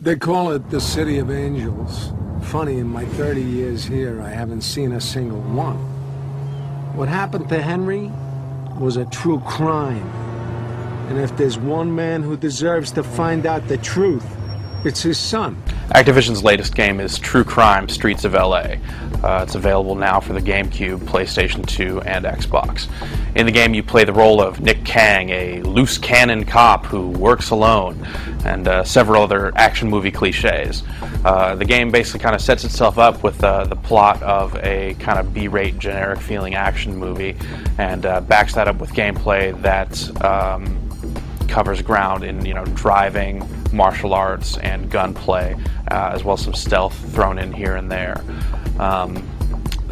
They call it the City of Angels. Funny, in my 30 years here, I haven't seen a single one. What happened to Henry was a true crime. And if there's one man who deserves to find out the truth, it's his son. Activision's latest game is True Crime: Streets of LA. It's available now for the GameCube, PlayStation 2, and Xbox. In the game, you play the role of Nick Kang, a loose cannon cop who works alone, and several other action movie cliches. The game basically kind of sets itself up with the plot of a kind of B-rate, generic-feeling action movie, and backs that up with gameplay that covers ground in, driving, martial arts, and gunplay, as well as some stealth thrown in here and there.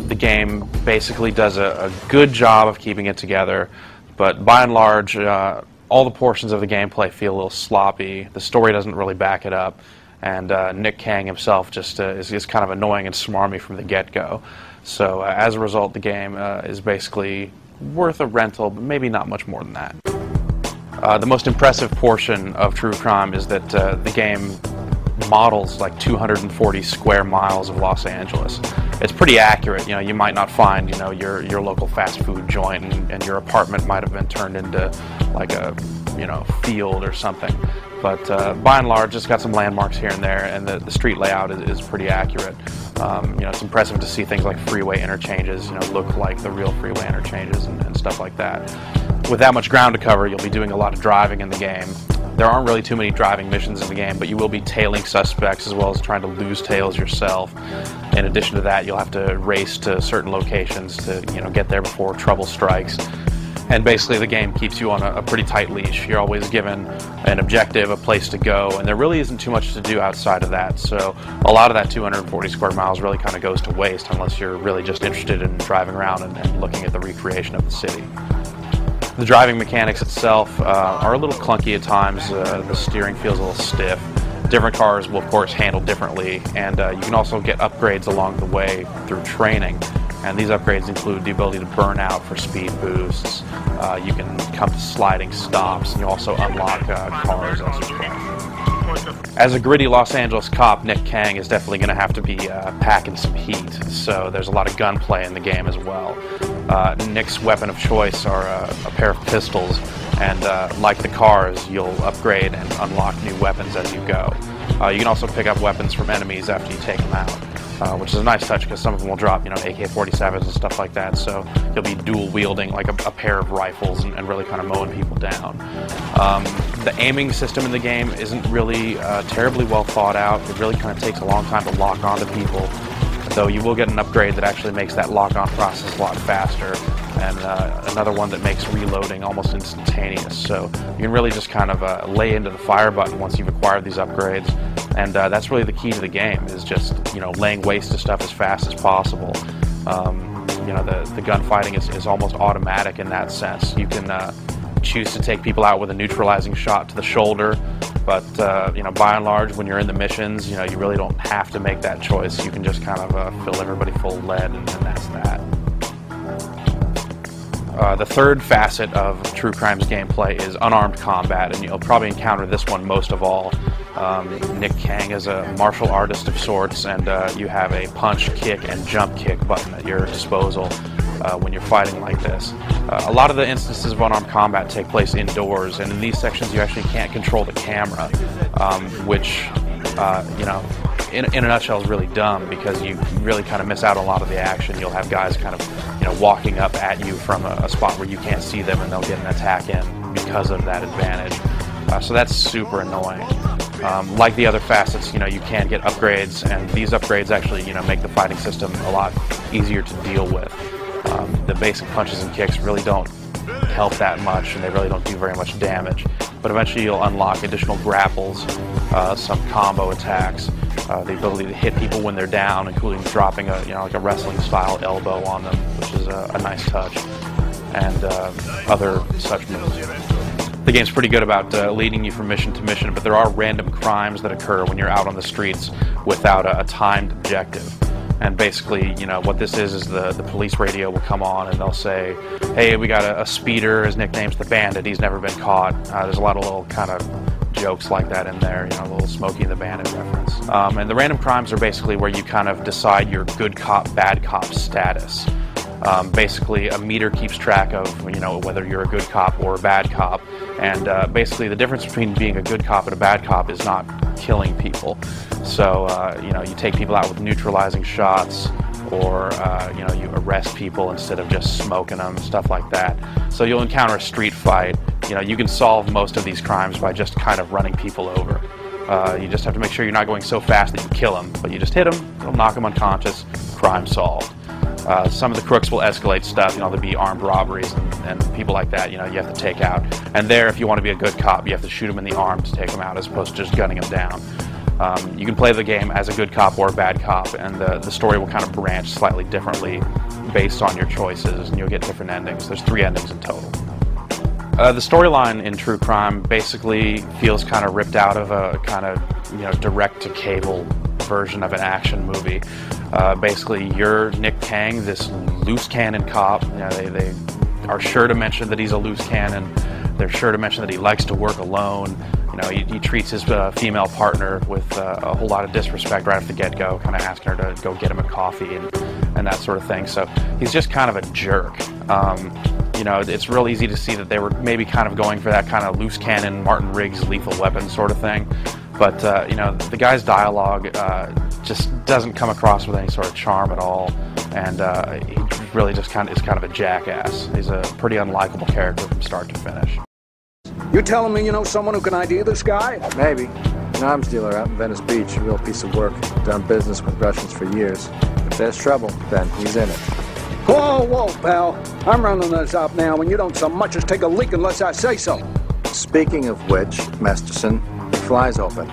The game basically does a good job of keeping it together, but by and large, all the portions of the gameplay feel a little sloppy. The story doesn't really back it up, and Nick Kang himself just is kind of annoying and smarmy from the get-go. So as a result, the game is basically worth a rental, but maybe not much more than that. The most impressive portion of True Crime is that the game models like 240 square miles of Los Angeles. It's pretty accurate. You might not find your local fast food joint, and your apartment might have been turned into like a field or something. But by and large, it's got some landmarks here and there, and the street layout is pretty accurate. It's impressive to see things like freeway interchanges look like the real freeway interchanges and stuff like that. With that much ground to cover, you'll be doing a lot of driving in the game. There aren't really too many driving missions in the game, but you will be tailing suspects as well as trying to lose tails yourself. In addition to that, you'll have to race to certain locations to get there before trouble strikes. And basically the game keeps you on a pretty tight leash. You're always given an objective, a place to go, and there really isn't too much to do outside of that. So a lot of that 240 square miles really kind of goes to waste unless you're really just interested in driving around and looking at the recreation of the city. The driving mechanics itself are a little clunky at times. The steering feels a little stiff. Different cars will, of course, handle differently, and you can also get upgrades along the way through training. And these upgrades include the ability to burn out for speed boosts. You can come to sliding stops, and you also unlock cars as you go. As a gritty Los Angeles cop, Nick Kang is definitely going to have to be packing some heat, so there's a lot of gunplay in the game as well. Nick's weapon of choice are a pair of pistols, and like the cars, you'll upgrade and unlock new weapons as you go. You can also pick up weapons from enemies after you take them out, which is a nice touch because some of them will drop, AK-47s and stuff like that, so you'll be dual-wielding like a pair of rifles and really kind of mowing people down. The aiming system in the game isn't really terribly well thought out. It really kind of takes a long time to lock onto people, though you will get an upgrade that actually makes that lock-on process a lot faster, and another one that makes reloading almost instantaneous. So you can really just kind of lay into the fire button once you've acquired these upgrades, and that's really the key to the game, is just laying waste to stuff as fast as possible. The gunfighting is almost automatic in that sense. You can choose to take people out with a neutralizing shot to the shoulder, but by and large, when you're in the missions, you really don't have to make that choice. You can just kind of fill everybody full of lead, and that's that. The third facet of True Crime's gameplay is unarmed combat, and you'll probably encounter this one most of all. Nick Kang is a martial artist of sorts, and you have a punch, kick, and jump kick button at your disposal when you're fighting like this. A lot of the instances of unarmed combat take place indoors, and in these sections you actually can't control the camera, which, in a nutshell is really dumb, because you really kind of miss out on a lot of the action. You'll have guys kind of walking up at you from a spot where you can't see them, and they'll get an attack in because of that advantage. So that's super annoying. Like the other facets, you can get upgrades, and these upgrades actually, make the fighting system a lot easier to deal with. The basic punches and kicks really don't help that much, and they really don't do very much damage. But eventually you'll unlock additional grapples, some combo attacks, the ability to hit people when they're down, including dropping like a wrestling-style elbow on them, which is a nice touch, and other such moves. The game's pretty good about leading you from mission to mission, but there are random crimes that occur when you're out on the streets without a timed objective. And basically, what this is the police radio will come on and they'll say, hey, we got a speeder, his nickname's the Bandit, he's never been caught. There's a lot of little kind of jokes like that in there, a little Smokey and the Bandit reference. And the random crimes are basically where you kind of decide your good cop, bad cop status. Basically, a meter keeps track of, whether you're a good cop or a bad cop. And basically, the difference between being a good cop and a bad cop is not killing people. So, you take people out with neutralizing shots, or, you arrest people instead of just smoking them, stuff like that. So you'll encounter a street fight. You can solve most of these crimes by just kind of running people over. You just have to make sure you're not going so fast that you kill them, but you just hit them, it'll knock them unconscious, crime solved. Some of the crooks will escalate stuff, there'll be armed robberies and people like that, you have to take out. And there, if you want to be a good cop, you have to shoot them in the arm to take them out as opposed to just gunning them down. You can play the game as a good cop or a bad cop, and the story will kind of branch slightly differently based on your choices, and you'll get different endings. There's 3 endings in total. The storyline in True Crime basically feels kind of ripped out of a kind of direct-to-cable version of an action movie. Basically, you're Nick Kang, this loose cannon cop. They are sure to mention that he's a loose cannon. They're sure to mention that he likes to work alone. He treats his female partner with a whole lot of disrespect right off the get-go, kind of asking her to go get him a coffee and that sort of thing. So he's just kind of a jerk. It's real easy to see that they were maybe kind of going for that kind of loose cannon, Martin Riggs, Lethal Weapon sort of thing. But, the guy's dialogue just doesn't come across with any sort of charm at all. And he really just is kind of a jackass. He's a pretty unlikable character from start to finish. You telling me you know someone who can ID this guy? Maybe. An arms dealer out in Venice Beach, a real piece of work. Done business with Russians for years. If there's trouble, then he's in it. Whoa, pal. I'm running this up now, and you don't so much as take a leak unless I say so. Speaking of which, Masterson, the fly's open.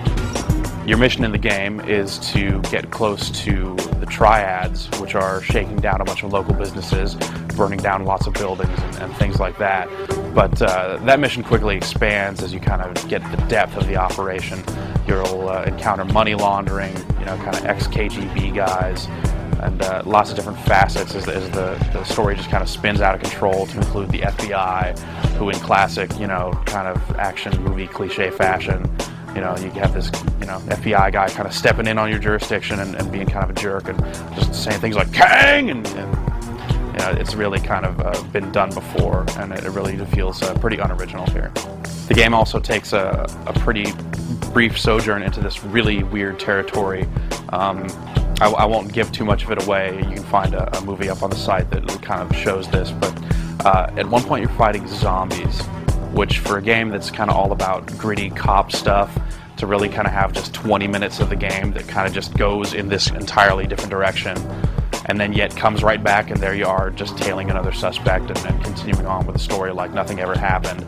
Your mission in the game is to get close to the triads, which are shaking down a bunch of local businesses, burning down lots of buildings and things like that. But that mission quickly expands as you kind of get the depth of the operation. You'll encounter money laundering, kind of ex-KGB guys, and lots of different facets as the story just kind of spins out of control to include the FBI, who in classic, kind of action movie cliche fashion, you have this, FBI guy kind of stepping in on your jurisdiction and being kind of a jerk and just saying things like Kang, and it's really kind of been done before, and it really feels pretty unoriginal here. The game also takes a pretty brief sojourn into this really weird territory. I won't give too much of it away. You can find a movie up on the site that kind of shows this, but at one point you're fighting zombies, which for a game that's kind of all about gritty cop stuff, to really kind of have just 20 minutes of the game that kind of just goes in this entirely different direction, and then yet comes right back and there you are just tailing another suspect and continuing on with the story like nothing ever happened.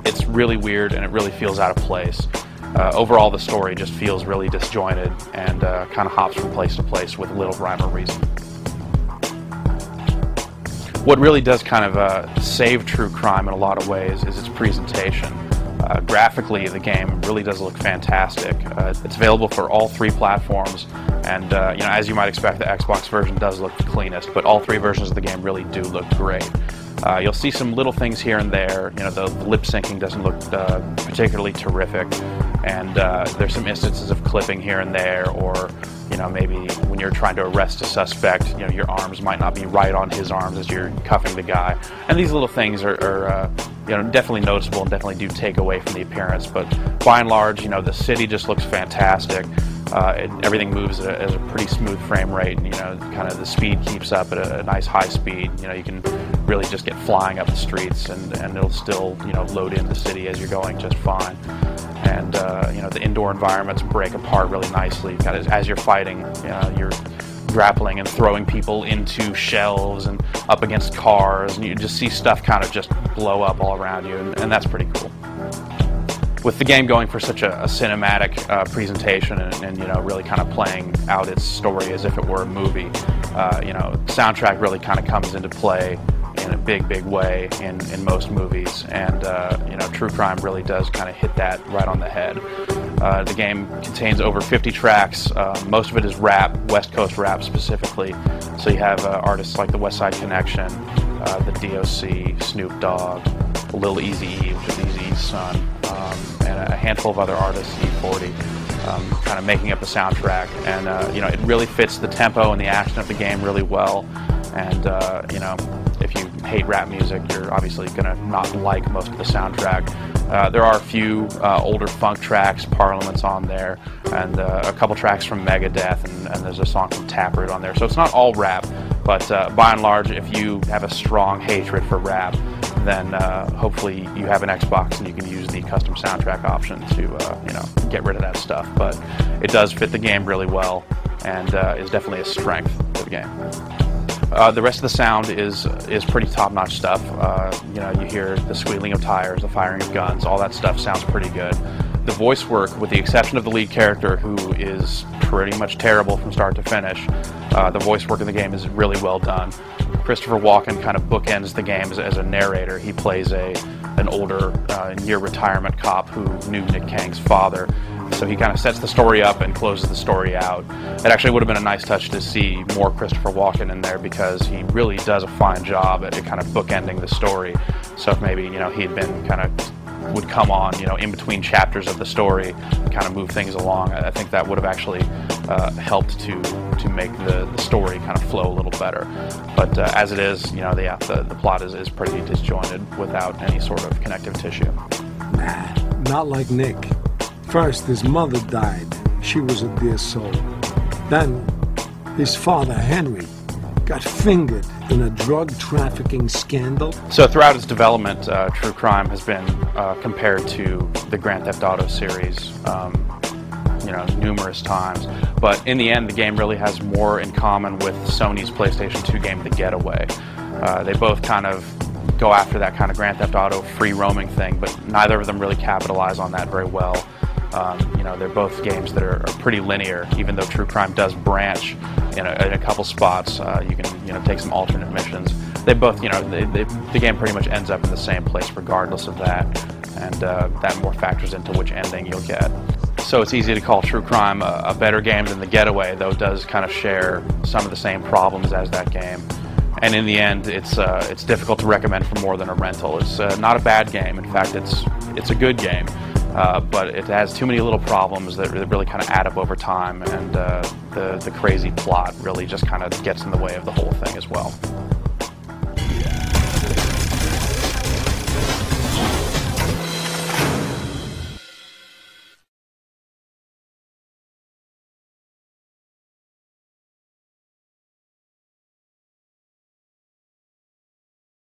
It's really weird and it really feels out of place. Overall, the story just feels really disjointed and kind of hops from place to place with little rhyme or reason. What really does kind of save True Crime in a lot of ways is its presentation. Graphically, the game really does look fantastic. It's available for all 3 platforms, and as you might expect, the Xbox version does look the cleanest, but all 3 versions of the game really do look great. You'll see some little things here and there. The lip syncing doesn't look particularly terrific, and there's some instances of clipping here and there, or maybe when you're trying to arrest a suspect, your arms might not be right on his arms as you're cuffing the guy. And these little things are definitely noticeable and definitely do take away from the appearance. But by and large, the city just looks fantastic. Everything moves at a pretty smooth frame rate. Kind of the speed keeps up at a nice high speed. You can really just get flying up the streets, and it'll still load in the city as you're going just fine. And the indoor environments break apart really nicely. Kind of as you're fighting, you're grappling and throwing people into shelves and up against cars, and you just see stuff kind of just blow up all around you, and that's pretty cool. With the game going for such a cinematic presentation and really kind of playing out its story as if it were a movie, soundtrack really kind of comes into play in a big way in most movies, and True Crime really does kind of hit that right on the head. The game contains over 50 tracks. Most of it is rap, West Coast rap specifically. So you have artists like the West Side Connection, the DOC, Snoop Dogg, Lil Eazy-E, which is Eazy-E's son, and a handful of other artists, E40, kind of making up the soundtrack. And you know, it really fits the tempo and the action of the game really well. And you know, if you hate rap music, you're obviously going to not like most of the soundtrack. There are a few older funk tracks, Parliament's on there, and a couple tracks from Megadeth, and there's a song from Taproot on there. So it's not all rap, but by and large, if you have a strong hatred for rap, then hopefully you have an Xbox and you can use the custom soundtrack option to you know, get rid of that stuff. But it does fit the game really well, and is definitely a strength of the game. The rest of the sound is pretty top-notch stuff. You know, you hear the squealing of tires, the firing of guns, all that stuff sounds pretty good. The voice work, with the exception of the lead character, who is pretty much terrible from start to finish, the voice work in the game is really well done. Christopher Walken kind of bookends the game as a narrator. He plays an older, near-retirement cop who knew Nick Kang's father. So he kind of sets the story up and closes the story out. It actually would have been a nice touch to see more Christopher Walken in there, because he really does a fine job at kind of bookending the story. So if maybe, you know, he had been kind of, would come on, you know, in between chapters of the story and kind of move things along, I think that would have actually helped to make the story kind of flow a little better. But as it is, you know, the plot is pretty disjointed without any sort of connective tissue. Nah, not like Nick. First, his mother died. She was a dear soul. Then, his father, Henry, got fingered in a drug trafficking scandal. So throughout its development, True Crime has been compared to the Grand Theft Auto series, you know, numerous times. But in the end, the game really has more in common with Sony's PlayStation 2 game, The Getaway. They both kind of go after that kind of Grand Theft Auto free roaming thing, but neither of them really capitalize on that very well. You know, they're both games that are pretty linear, even though True Crime does branch in a couple spots. You can, you know, take some alternate missions. They both, you know, the game pretty much ends up in the same place regardless of that, and that more factors into which ending you'll get. So it's easy to call True Crime a better game than The Getaway, though it does kind of share some of the same problems as that game. And in the end, it's difficult to recommend for more than a rental. It's not a bad game. In fact, it's a good game. But it has too many little problems that really kind of add up over time, and the crazy plot really just kind of gets in the way of the whole thing as well.